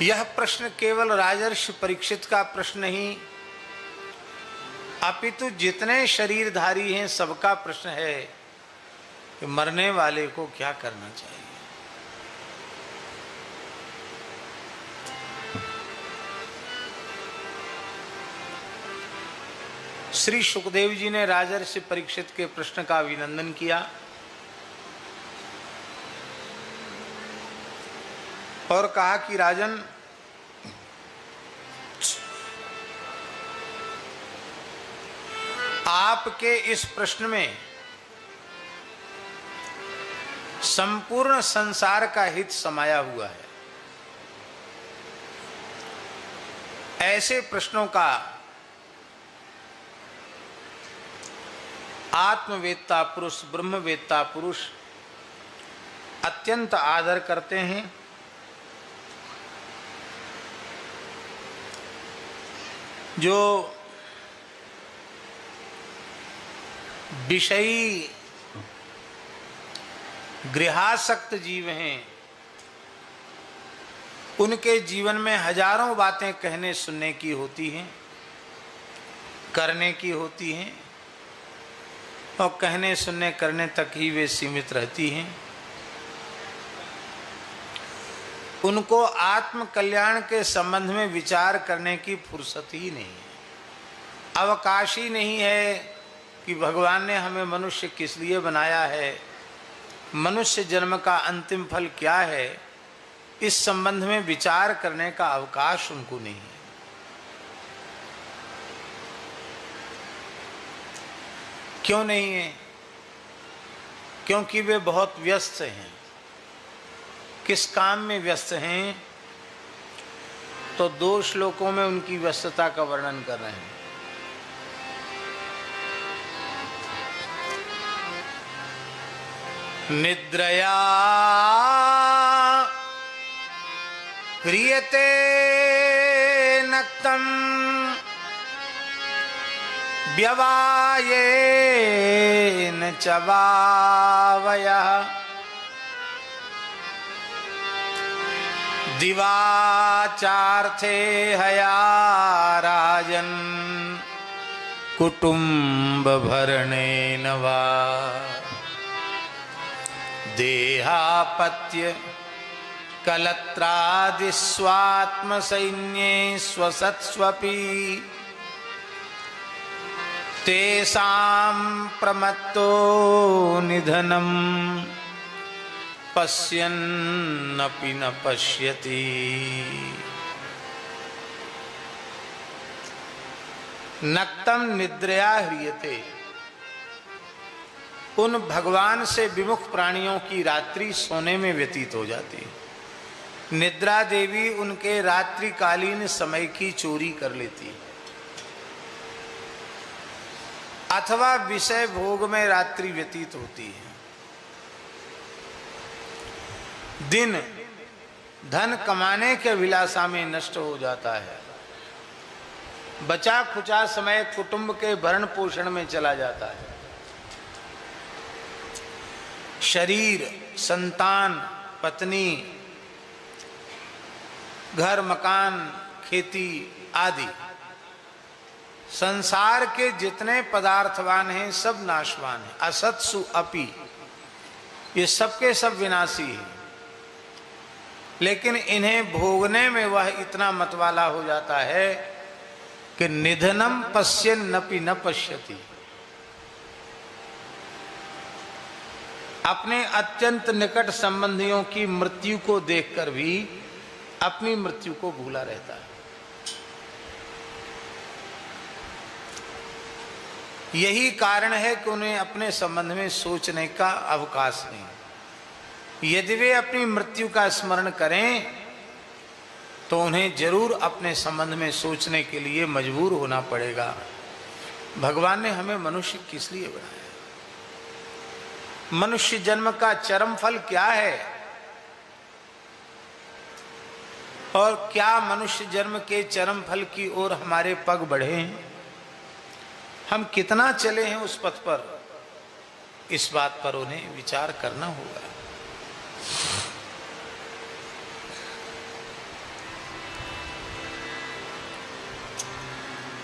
यह प्रश्न केवल राजर्षि परीक्षित का प्रश्न नहीं, अपितु जितने शरीरधारी हैं सबका प्रश्न है कि मरने वाले को क्या करना चाहिए। श्री सुखदेव जी ने राजर्षि परीक्षित के प्रश्न का अभिनंदन किया और कहा कि राजन, आपके इस प्रश्न में संपूर्ण संसार का हित समाया हुआ है। ऐसे प्रश्नों का आत्मवेत्ता पुरुष, ब्रह्मवेत्ता पुरुष अत्यंत आदर करते हैं। जो विषयी गृहासक्त जीव हैं, उनके जीवन में हजारों बातें कहने सुनने की होती हैं, करने की होती हैं, और कहने सुनने करने तक ही वे सीमित रहती हैं। उनको आत्म कल्याण के संबंध में विचार करने की फुर्सत ही नहीं है, अवकाश ही नहीं है कि भगवान ने हमें मनुष्य किस लिए बनाया है, मनुष्य जन्म का अंतिम फल क्या है, इस संबंध में विचार करने का अवकाश उनको नहीं है। क्यों नहीं है? क्योंकि वे बहुत व्यस्त हैं। किस काम में व्यस्त हैं? तो 2 श्लोकों में उनकी व्यस्तता का वर्णन कर रहे हैं। निद्रया ह्रियते नक्तम् व्यवायेन च वावयः दिवाचार्थे हया राजन् कुटुम्बभरणेन वा देहापत्य कलत्रादिस्वात्मसैन्ये स्वसत्स्वपि तेषां प्रमत्तो निधनं पश्यन्नपि न पश्यति। नक्तं निद्रया ह्रियते। उन भगवान से विमुख प्राणियों की रात्रि सोने में व्यतीत हो जाती है। निद्रा देवी उनके रात्रिकालीन समय की चोरी कर लेती है, अथवा विषय भोग में रात्रि व्यतीत होती है। दिन धन कमाने के विलासा में नष्ट हो जाता है, बचा खुचा समय कुटुंब के भरण पोषण में चला जाता है। शरीर, संतान, पत्नी, घर मकान, खेती आदि संसार के जितने पदार्थवान हैं सब नाशवान हैं। असत्सु अपि, ये सबके सब विनाशी हैं, लेकिन इन्हें भोगने में वह इतना मतवाला हो जाता है कि निधनम पश्यन्नपि न पश्यति। अपने अत्यंत निकट संबंधियों की मृत्यु को देखकर भी अपनी मृत्यु को भूला रहता है। यही कारण है कि उन्हें अपने संबंध में सोचने का अवकाश नहीं। यदि वे अपनी मृत्यु का स्मरण करें तो उन्हें जरूर अपने संबंध में सोचने के लिए मजबूर होना पड़ेगा। भगवान ने हमें मनुष्य किस लिए बनाया? मनुष्य जन्म का चरम फल क्या है? और क्या मनुष्य जन्म के चरम फल की ओर हमारे पग बढ़े हैं? हम कितना चले हैं उस पथ पर? इस बात पर उन्हें विचार करना होगा।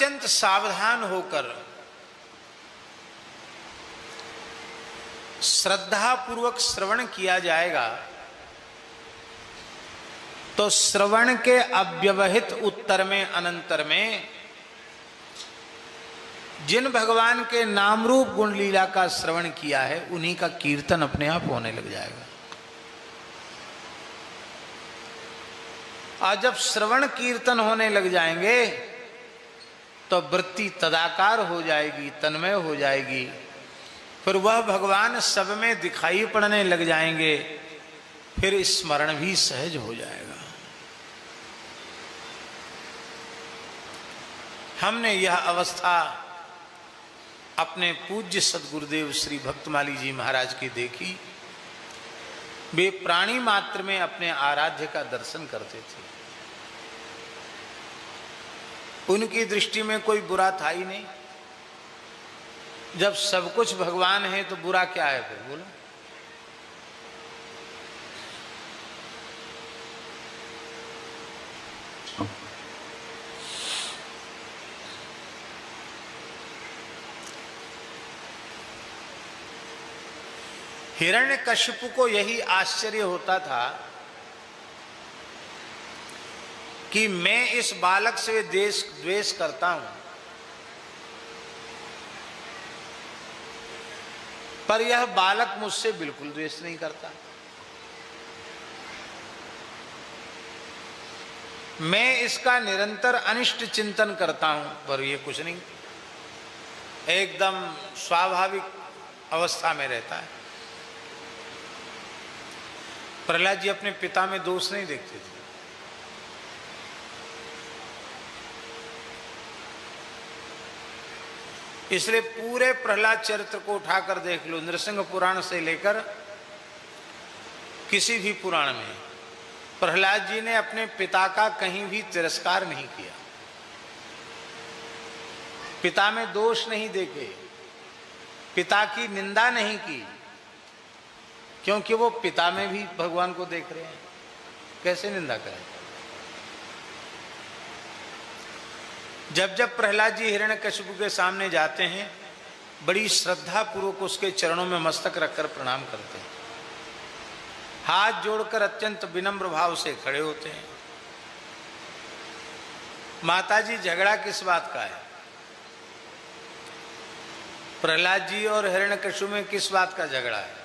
अत्यंत सावधान होकर श्रद्धा पूर्वक श्रवण किया जाएगा तो श्रवण के अव्यवहित उत्तर में, अनंतर में, जिन भगवान के नाम रूप गुण लीला का श्रवण किया है उन्हीं का कीर्तन अपने आप होने लग जाएगा। और जब श्रवण कीर्तन होने लग जाएंगे तो वृत्ति तदाकार हो जाएगी, तन्मय हो जाएगी, फिर वह भगवान सब में दिखाई पड़ने लग जाएंगे, फिर स्मरण भी सहज हो जाएगा। हमने यह अवस्था अपने पूज्य सद्गुरुदेव श्री भक्तमाली जी महाराज की देखी। वे प्राणी मात्र में अपने आराध्य का दर्शन करते थे। उनकी दृष्टि में कोई बुरा था ही नहीं। जब सब कुछ भगवान है तो बुरा क्या है फिर, बोलो। हिरण्यकशिपु को यही आश्चर्य होता था कि मैं इस बालक से द्वेष करता हूं, पर यह बालक मुझसे बिल्कुल द्वेष नहीं करता। मैं इसका निरंतर अनिष्ट चिंतन करता हूं, पर यह कुछ नहीं, एकदम स्वाभाविक अवस्था में रहता है। प्रहलाद जी अपने पिता में दोष नहीं देखते थे। इसलिए पूरे प्रहलाद चरित्र को उठाकर देख लो, नृसिंह पुराण से लेकर किसी भी पुराण में प्रहलाद जी ने अपने पिता का कहीं भी तिरस्कार नहीं किया, पिता में दोष नहीं देखे, पिता की निंदा नहीं की, क्योंकि वो पिता में भी भगवान को देख रहे हैं, कैसे निंदा करें। जब जब प्रहलाद जी हिरण्यकशिपु के सामने जाते हैं, बड़ी श्रद्धा पूर्वक उसके चरणों में मस्तक रखकर प्रणाम करते हैं, हाथ जोड़कर अत्यंत विनम्र भाव से खड़े होते हैं। माताजी झगड़ा किस बात का है? प्रहलाद जी और हिरण्यकशिपु में किस बात का झगड़ा है?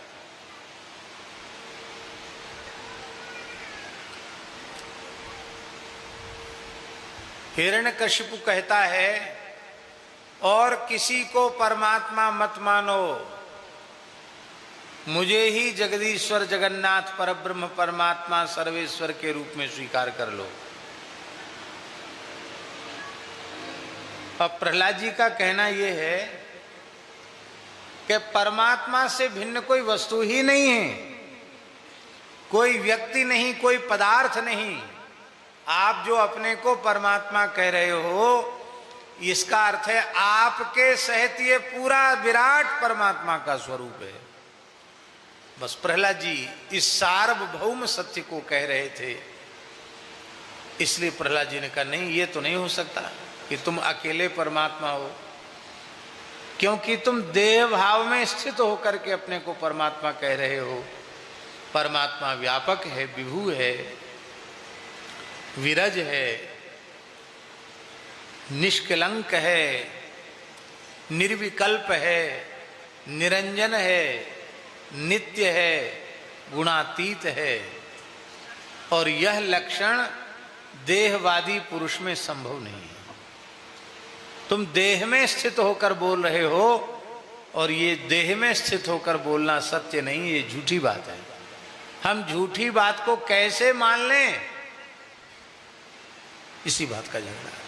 हिरण्यकशिपु कहता है, और किसी को परमात्मा मत मानो, मुझे ही जगदीश्वर जगन्नाथ परब्रह्म परमात्मा सर्वेश्वर के रूप में स्वीकार कर लो। अब प्रहलाद जी का कहना यह है कि परमात्मा से भिन्न कोई वस्तु ही नहीं है, कोई व्यक्ति नहीं, कोई पदार्थ नहीं। आप जो अपने को परमात्मा कह रहे हो, इसका अर्थ है आपके सहित ये पूरा विराट परमात्मा का स्वरूप है। बस प्रहलाद जी इस सार्वभौम सत्य को कह रहे थे। इसलिए प्रहलाद जी ने कहा, नहीं, ये तो नहीं हो सकता कि तुम अकेले परमात्मा हो, क्योंकि तुम देह भाव में स्थित होकर के अपने को परमात्मा कह रहे हो। परमात्मा व्यापक है, विभु है, विरज है, निष्कलंक है, निर्विकल्प है, निरंजन है, नित्य है, गुणातीत है, और यह लक्षण देहवादी पुरुष में संभव नहीं है। तुम देह में स्थित होकर बोल रहे हो, और ये देह में स्थित होकर बोलना सत्य नहीं, ये झूठी बात है। हम झूठी बात को कैसे मान लें, इसी बात का झगड़ा है।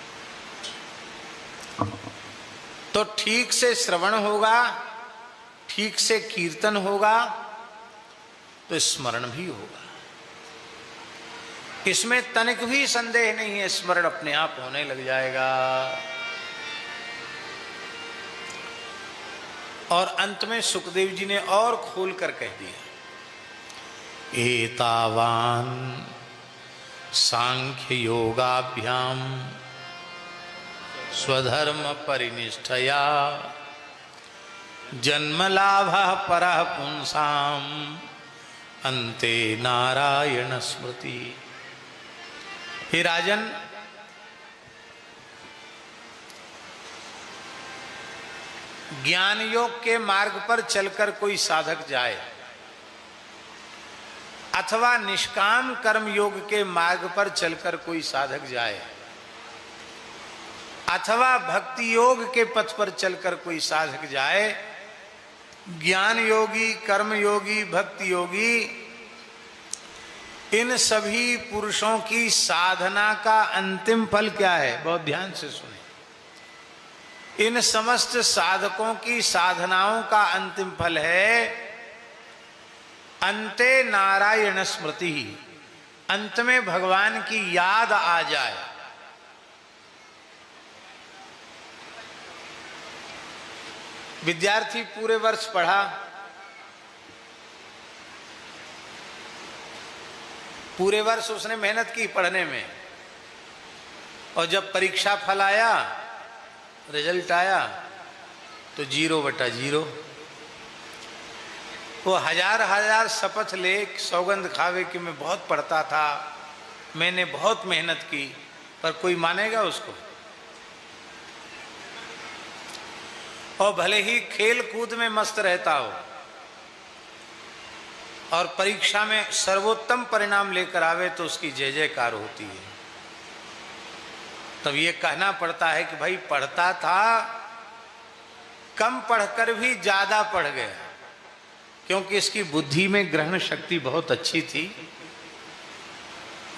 तो ठीक से श्रवण होगा, ठीक से कीर्तन होगा, तो स्मरण भी होगा। इसमें तनिक भी संदेह नहीं है, स्मरण अपने आप होने लग जाएगा। और अंत में सुखदेव जी ने और खोल कर कह दिया, एतावान सांख्य योगाभ्याम स्वधर्म परिनिष्ठया जन्मलाभः परः पुंसाम अन्ते नारायण स्मृति। हे राजन, ज्ञान योग के मार्ग पर चलकर कोई साधक जाए अथवा निष्काम कर्म योग के मार्ग पर चलकर कोई साधक जाए अथवा भक्ति योग के पथ पर चलकर कोई साधक जाए, ज्ञान योगी, कर्म योगी, भक्ति योगी, इन सभी पुरुषों की साधना का अंतिम फल क्या है? बहुत ध्यान से सुने। इन समस्त साधकों की साधनाओं का अंतिम फल है अंते नारायण स्मृति, अंत में भगवान की याद आ जाए। विद्यार्थी पूरे वर्ष पढ़ा, पूरे वर्ष उसने मेहनत की पढ़ने में, और जब परीक्षा फल आया, रिजल्ट आया, तो 0/0। वो हजार शपथ ले, सौगंध खावे कि मैं बहुत पढ़ता था, मैंने बहुत मेहनत की, पर कोई मानेगा उसको? और भले ही खेल कूद में मस्त रहता हो और परीक्षा में सर्वोत्तम परिणाम लेकर आवे तो उसकी जय जयकार होती है। तब ये कहना पड़ता है कि भाई पढ़ता था, कम पढ़कर भी ज्यादा पढ़ गया, क्योंकि इसकी बुद्धि में ग्रहण शक्ति बहुत अच्छी थी,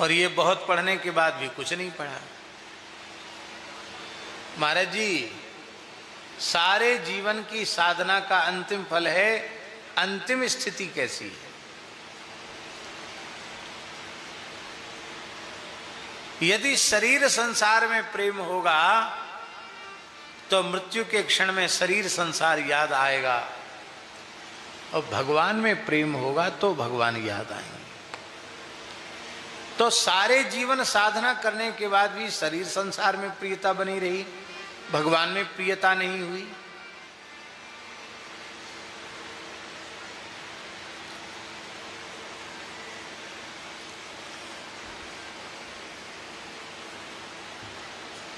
और ये बहुत पढ़ने के बाद भी कुछ नहीं पढ़ा। महाराज जी, सारे जीवन की साधना का अंतिम फल है अंतिम स्थिति कैसी है। यदि शरीर संसार में प्रेम होगा तो मृत्यु के क्षण में शरीर संसार याद आएगा, और भगवान में प्रेम होगा तो भगवान याद आएंगे। तो सारे जीवन साधना करने के बाद भी शरीर संसार में प्रियता बनी रही, भगवान में प्रियता नहीं हुई।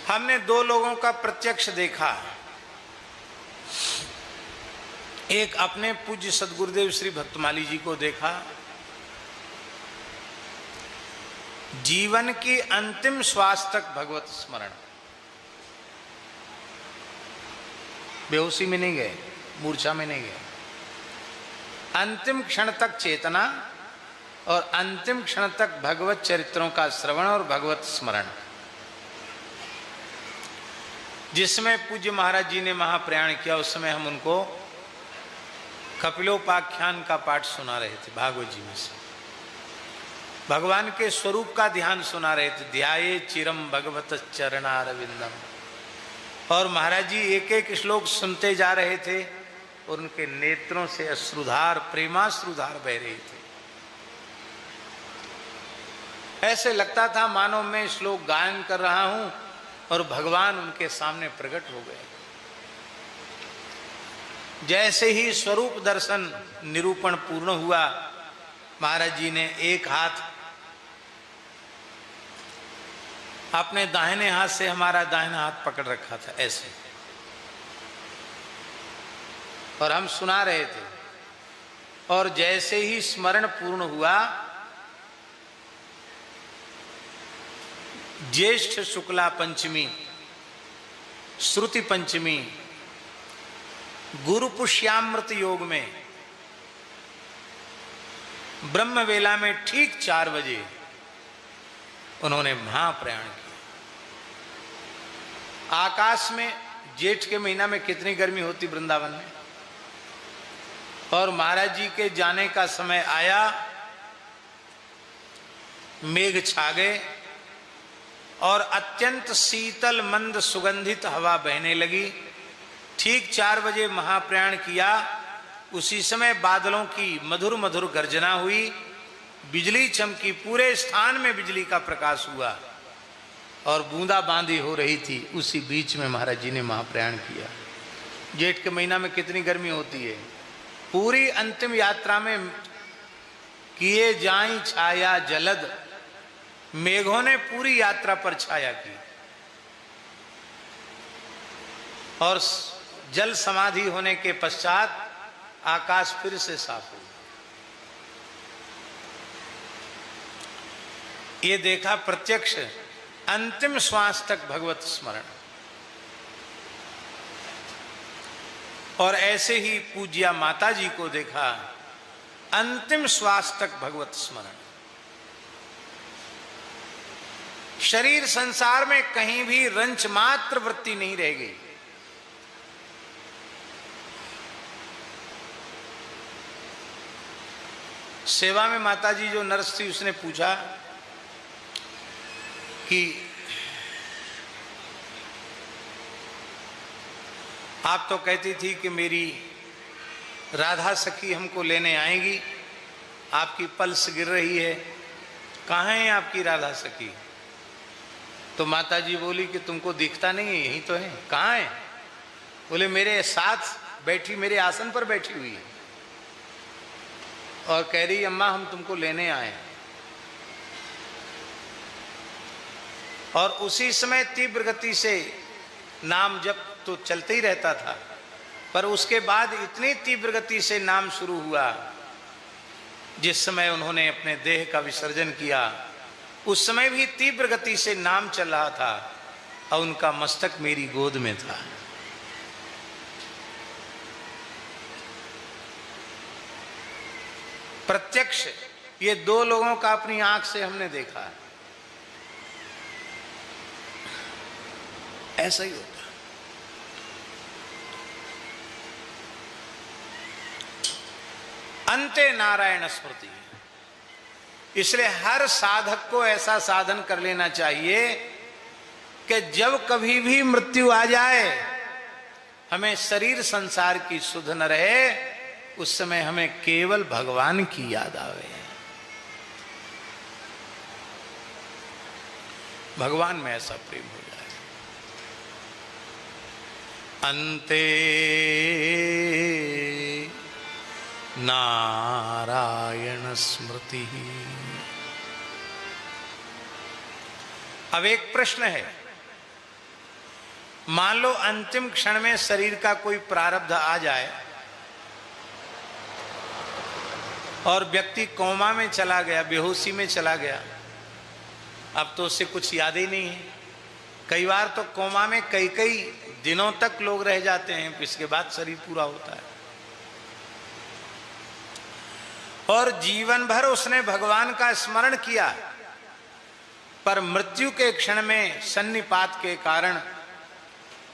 हमने 2 लोगों का प्रत्यक्ष देखा। एक अपने पूज्य सद्गुरुदेव श्री भक्तमाली जी को देखा। जीवन की अंतिम श्वास तक भगवत स्मरण, बेहोशी में नहीं गए, मूर्छा में नहीं गए, अंतिम क्षण तक चेतना और अंतिम क्षण तक भगवत चरित्रों का श्रवण और भगवत स्मरण, जिसमें पूज्य महाराज जी ने महाप्रयाण किया। उस समय हम उनको कपिलोपाख्यान का पाठ सुना रहे थे, भागवत जी में से भगवान के स्वरूप का ध्यान सुना रहे थे। ध्याये चिरम भगवत चरणारविंदम, और महाराज जी एक एक श्लोक सुनते जा रहे थे और उनके नेत्रों से अश्रुधार, प्रेमाश्रुधार बह रहे थे। ऐसे लगता था मानो मैं श्लोक गायन कर रहा हूं और भगवान उनके सामने प्रकट हो गए। जैसे ही स्वरूप दर्शन निरूपण पूर्ण हुआ, महाराज जी ने एक हाथ अपने दाहिने हाथ से हमारा दाहिना हाथ पकड़ रखा था ऐसे, और हम सुना रहे थे। और जैसे ही स्मरण पूर्ण हुआ, ज्येष्ठ शुक्ला पंचमी, श्रुति पंचमी, गुरु पुष्यामृत योग में ब्रह्म वेला में ठीक 4 बजे उन्होंने महाप्रयाण किया। आकाश में जेठ के महीना में कितनी गर्मी होती वृंदावन में, और महाराज जी के जाने का समय आया, मेघ छा गए और अत्यंत शीतल मंद सुगंधित हवा बहने लगी। ठीक 4 बजे महाप्रयाण किया, उसी समय बादलों की मधुर मधुर गर्जना हुई, बिजली चमकी, पूरे स्थान में बिजली का प्रकाश हुआ, और बूंदाबांदी हो रही थी, उसी बीच में महाराज जी ने महाप्रयाण किया। जेठ के महीना में कितनी गर्मी होती है। पूरी अंतिम यात्रा में किए जाई छाया जलद, मेघों ने पूरी यात्रा पर छाया की और जल समाधि होने के पश्चात आकाश फिर से साफ हुआ। ये देखा प्रत्यक्ष अंतिम श्वास तक भगवत स्मरण। और ऐसे ही पूज्या माता जी को देखा अंतिम श्वास तक भगवत स्मरण। शरीर संसार में कहीं भी रंच मात्र वृत्ति नहीं रह गई। सेवा में माता जी जो नर्स थी उसने पूछा कि आप तो कहती थी कि मेरी राधा सखी हमको लेने आएगी, आपकी पल्स गिर रही है, कहाँ है आपकी राधा सखी? तो माता जी बोली कि तुमको दिखता नहीं है, यहीं तो है। कहाँ है? बोले मेरे साथ बैठी, मेरे आसन पर बैठी हुई है और कह रही अम्मा हम तुमको लेने आए। और उसी समय तीव्र गति से नाम जप तो चलते ही रहता था, पर उसके बाद इतनी तीव्र गति से नाम शुरू हुआ, जिस समय उन्होंने अपने देह का विसर्जन किया उस समय भी तीव्र गति से नाम चल रहा था और उनका मस्तक मेरी गोद में था। प्रत्यक्ष ये दो लोगों का अपनी आंख से हमने देखा है। ऐसा ही होता। अंते नारायण स्मृति। इसलिए हर साधक को ऐसा साधन कर लेना चाहिए कि जब कभी भी मृत्यु आ जाए, हमें शरीर संसार की सुध न रहे, उस समय हमें केवल भगवान की याद आवे, भगवान में ऐसा प्रेम हो जाए। अंते नारायण स्मृति। अब एक प्रश्न है, मान लो अंतिम क्षण में शरीर का कोई प्रारब्ध आ जाए और व्यक्ति कोमा में चला गया, बेहोशी में चला गया, अब तो उससे कुछ याद ही नहीं है। कई बार तो कोमा में कई कई दिनों तक लोग रह जाते हैं, इसके बाद शरीर पूरा होता है। और जीवन भर उसने भगवान का स्मरण किया, पर मृत्यु के क्षण में सन्निपात के कारण,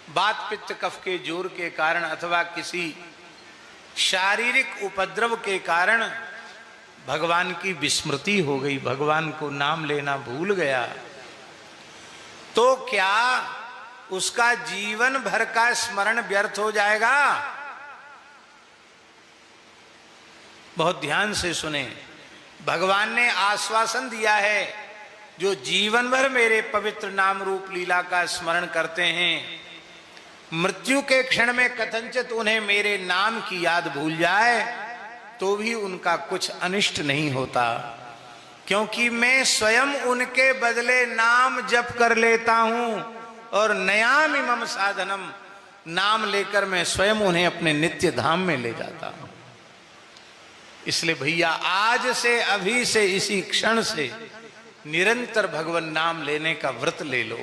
वात पित्त कफ के जोर के कारण अथवा किसी शारीरिक उपद्रव के कारण भगवान की विस्मृति हो गई, भगवान को नाम लेना भूल गया, तो क्या उसका जीवन भर का स्मरण व्यर्थ हो जाएगा? बहुत ध्यान से सुने, भगवान ने आश्वासन दिया है, जो जीवन भर मेरे पवित्र नाम रूप लीला का स्मरण करते हैं, मृत्यु के क्षण में कथनचित उन्हें मेरे नाम की याद भूल जाए तो भी उनका कुछ अनिष्ट नहीं होता, क्योंकि मैं स्वयं उनके बदले नाम जप कर लेता हूं और नयाम इमम साधनम, नाम लेकर मैं स्वयं उन्हें अपने नित्य धाम में ले जाता हूं। इसलिए भैया आज से, अभी से, इसी क्षण से निरंतर भगवान नाम लेने का व्रत ले लो।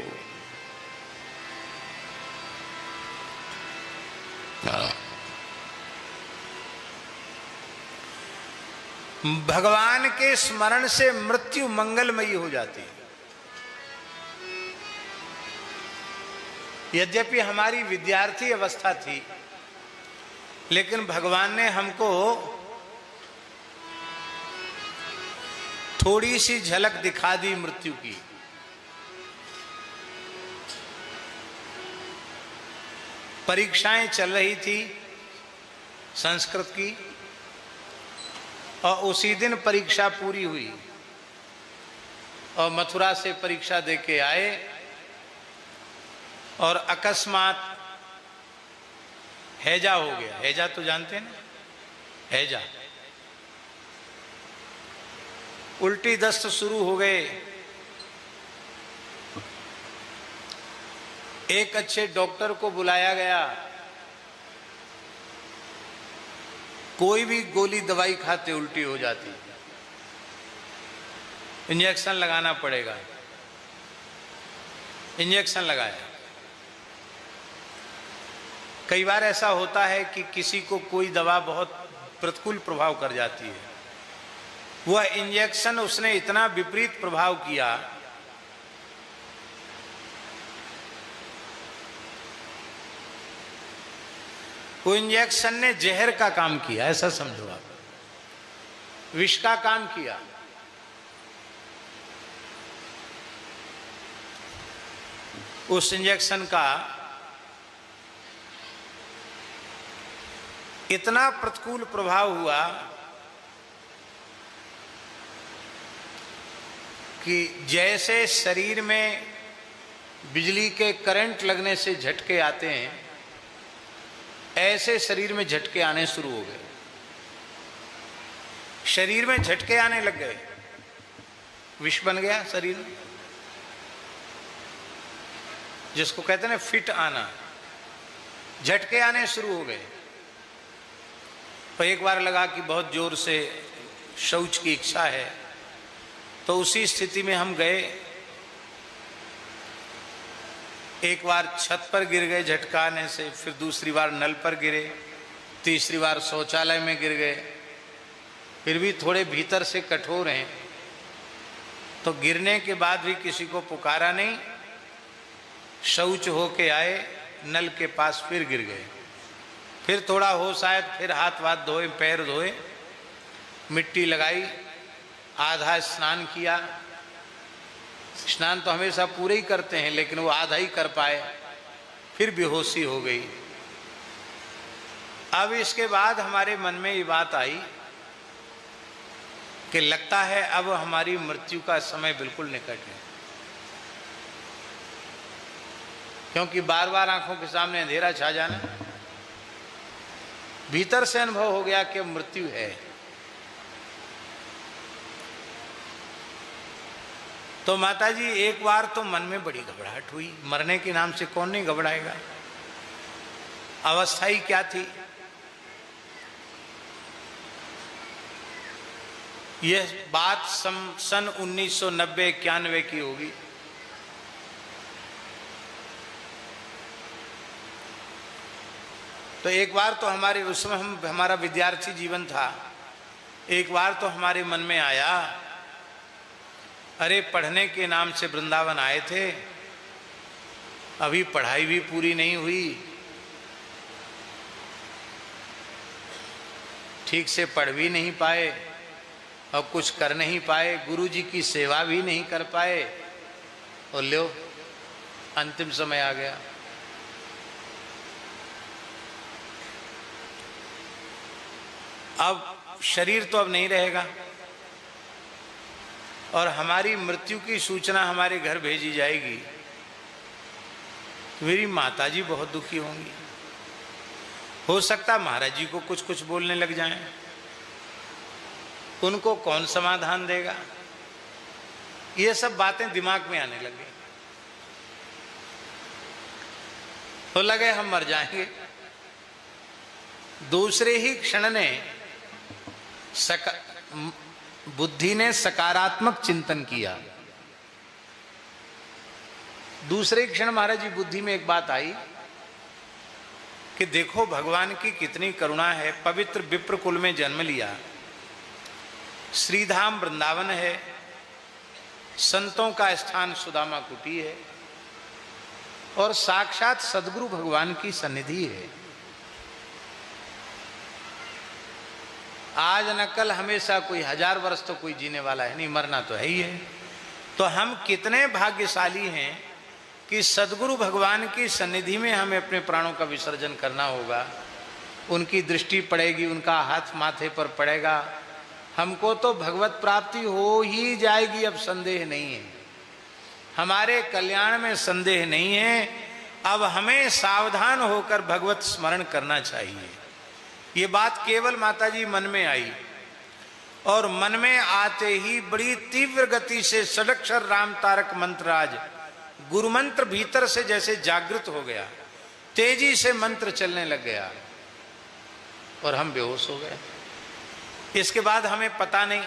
भगवान के स्मरण से मृत्यु मंगलमयी हो जाती है। यद्यपि हमारी विद्यार्थी अवस्था थी, लेकिन भगवान ने हमको थोड़ी सी झलक दिखा दी मृत्यु की। परीक्षाएं चल रही थी संस्कृत की, और उसी दिन परीक्षा पूरी हुई और मथुरा से परीक्षा देके आए और अकस्मात हैजा हो गया। हैजा तो जानते हैं ना, हैजा, उल्टी दस्त शुरू हो गए। एक अच्छे डॉक्टर को बुलाया गया। कोई भी गोली दवाई खाते उल्टी हो जाती, इंजेक्शन लगाना पड़ेगा। इंजेक्शन लगाया। कई बार ऐसा होता है कि किसी को कोई दवा बहुत प्रतिकूल प्रभाव कर जाती है, वह इंजेक्शन उसने इतना विपरीत प्रभाव किया वो इंजेक्शन ने जहर का काम किया, ऐसा समझो आप, विष का काम किया। उस इंजेक्शन का इतना प्रतिकूल प्रभाव हुआ कि जैसे शरीर में बिजली के करंट लगने से झटके आते हैं, ऐसे शरीर में झटके आने शुरू हो गए। शरीर में झटके आने लग गए, विष बन गया शरीर में, जिसको कहते हैं ना फिट आना, झटके आने शुरू हो गए। तो एक बार लगा कि बहुत जोर से शौच की इच्छा है, तो उसी स्थिति में हम गए। एक बार छत पर गिर गए झटका आने से, फिर दूसरी बार नल पर गिरे, तीसरी बार शौचालय में गिर गए। फिर भी थोड़े भीतर से कठोर हैं, तो गिरने के बाद भी किसी को पुकारा नहीं, शौच होके आए, नल के पास फिर गिर गए। फिर थोड़ा होश आया, फिर हाथ वाथ धोए, पैर धोए, मिट्टी लगाई, आधा स्नान किया। स्नान तो हमेशा पूरे ही करते हैं, लेकिन वो आधा ही कर पाए, फिर बेहोशी हो गई। अब इसके बाद हमारे मन में ये बात आई कि लगता है अब हमारी मृत्यु का समय बिल्कुल निकट है, क्योंकि बार बार आंखों के सामने अंधेरा छा जाना, भीतर से अनुभव हो गया कि मृत्यु है। तो माताजी एक बार तो मन में बड़ी घबराहट हुई, मरने के नाम से कौन नहीं घबराएगा। अवस्था ही क्या थी। यह बात सन 1990-91 की होगी। तो एक बार तो हमारे उसमें हमारा विद्यार्थी जीवन था, एक बार तो हमारे मन में आया, अरे पढ़ने के नाम से वृंदावन आए थे, अभी पढ़ाई भी पूरी नहीं हुई, ठीक से पढ़ भी नहीं पाए और कुछ कर नहीं पाए, गुरु जी की सेवा भी नहीं कर पाए, और लो अंतिम समय आ गया। अब शरीर तो अब नहीं रहेगा और हमारी मृत्यु की सूचना हमारे घर भेजी जाएगी। मेरी माताजी बहुत दुखी होंगी, हो सकता महाराज जी को कुछ कुछ बोलने लग जाएं, उनको कौन समाधान देगा। ये सब बातें दिमाग में आने लगे, तो लगे हम मर जाएंगे। दूसरे ही क्षण ने बुद्धि ने सकारात्मक चिंतन किया। दूसरे क्षण महाराज जी बुद्धि में एक बात आई कि देखो भगवान की कितनी करुणा है, पवित्र विप्र कुल में जन्म लिया, श्रीधाम वृंदावन है, संतों का स्थान सुदामा कुटी है और साक्षात सदगुरु भगवान की सन्निधि है। आज न कल हमेशा कोई 1000 वर्ष तो कोई जीने वाला है नहीं, मरना तो है ही है। तो हम कितने भाग्यशाली हैं कि सदगुरु भगवान की सन्निधि में हमें अपने प्राणों का विसर्जन करना होगा। उनकी दृष्टि पड़ेगी, उनका हाथ माथे पर पड़ेगा, हमको तो भगवत प्राप्ति हो ही जाएगी, अब संदेह नहीं है, हमारे कल्याण में संदेह नहीं है। अब हमें सावधान होकर भगवत स्मरण करना चाहिए। ये बात केवल माताजी मन में आई, और मन में आते ही बड़ी तीव्र गति से षडक्षर राम तारक मंत्र आज गुरु मंत्र भीतर से जैसे जागृत हो गया, तेजी से मंत्र चलने लग गया और हम बेहोश हो गए। इसके बाद हमें पता नहीं,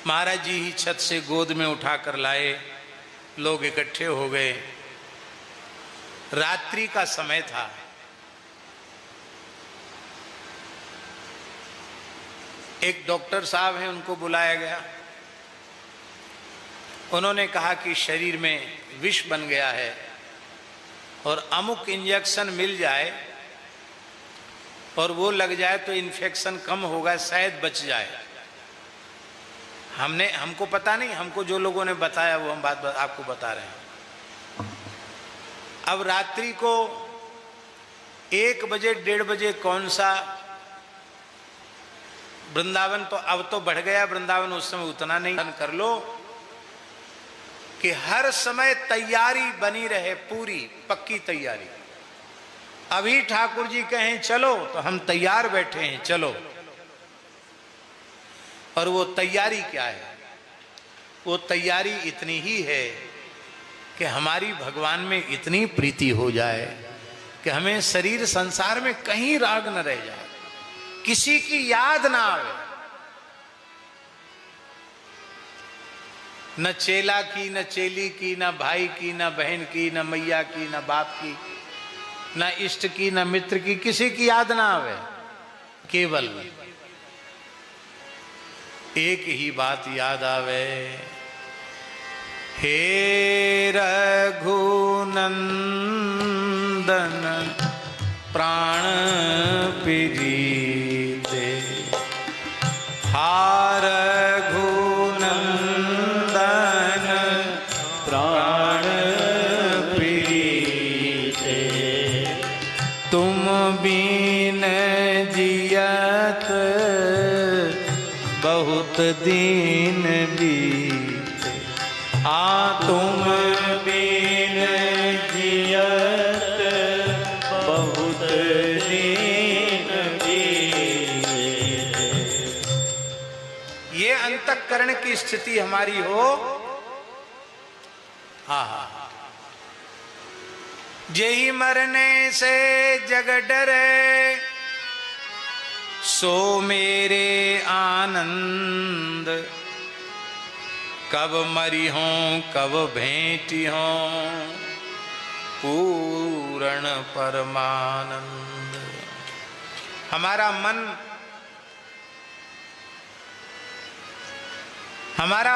महाराज जी ही छत से गोद में उठाकर लाए, लोग इकट्ठे हो गए। रात्रि का समय था। एक डॉक्टर साहब हैं, उनको बुलाया गया। उन्होंने कहा कि शरीर में विष बन गया है और अमुक इंजेक्शन मिल जाए और वो लग जाए तो इन्फेक्शन कम होगा, शायद बच जाए। हमको पता नहीं, हमको जो लोगों ने बताया वो हम बात आपको बता रहे हैं। अब रात्रि को 1 बजे 1:30 बजे कौन सा वृंदावन, तो अब तो बढ़ गया वृंदावन, उस समय उतना नहीं। कर लो कि हर समय तैयारी बनी रहे, पूरी पक्की तैयारी। अभी ठाकुर जी कहें चलो तो हम तैयार बैठे हैं, चलो। और वो तैयारी क्या है? वो तैयारी इतनी ही है कि हमारी भगवान में इतनी प्रीति हो जाए कि हमें शरीर संसार में कहीं राग न रह जाए, किसी की याद ना आवे, न चेला की, न चेली की, न भाई की, न बहन की, न मैया की, न बाप की, न इष्ट की, न मित्र की, किसी की याद ना आवे। केवल एक ही बात याद आवे, हे रघुनंदन प्राण प्रीते, हा रघुनंदन प्राण प्रीते, तुम बिन जियत बहुत दिन बीते, तुम बिन जियत बहुत दिन बीते। ये अंतःकरण की स्थिति हमारी हो। हा हा, जेहि मरने से जग डरे, सो मेरे आनंद, कब मरी हों कब भेंटी हों पूर्ण परमानंद। हमारा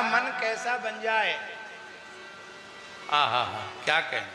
मन कैसा बन जाए, आहा, क्या कहें।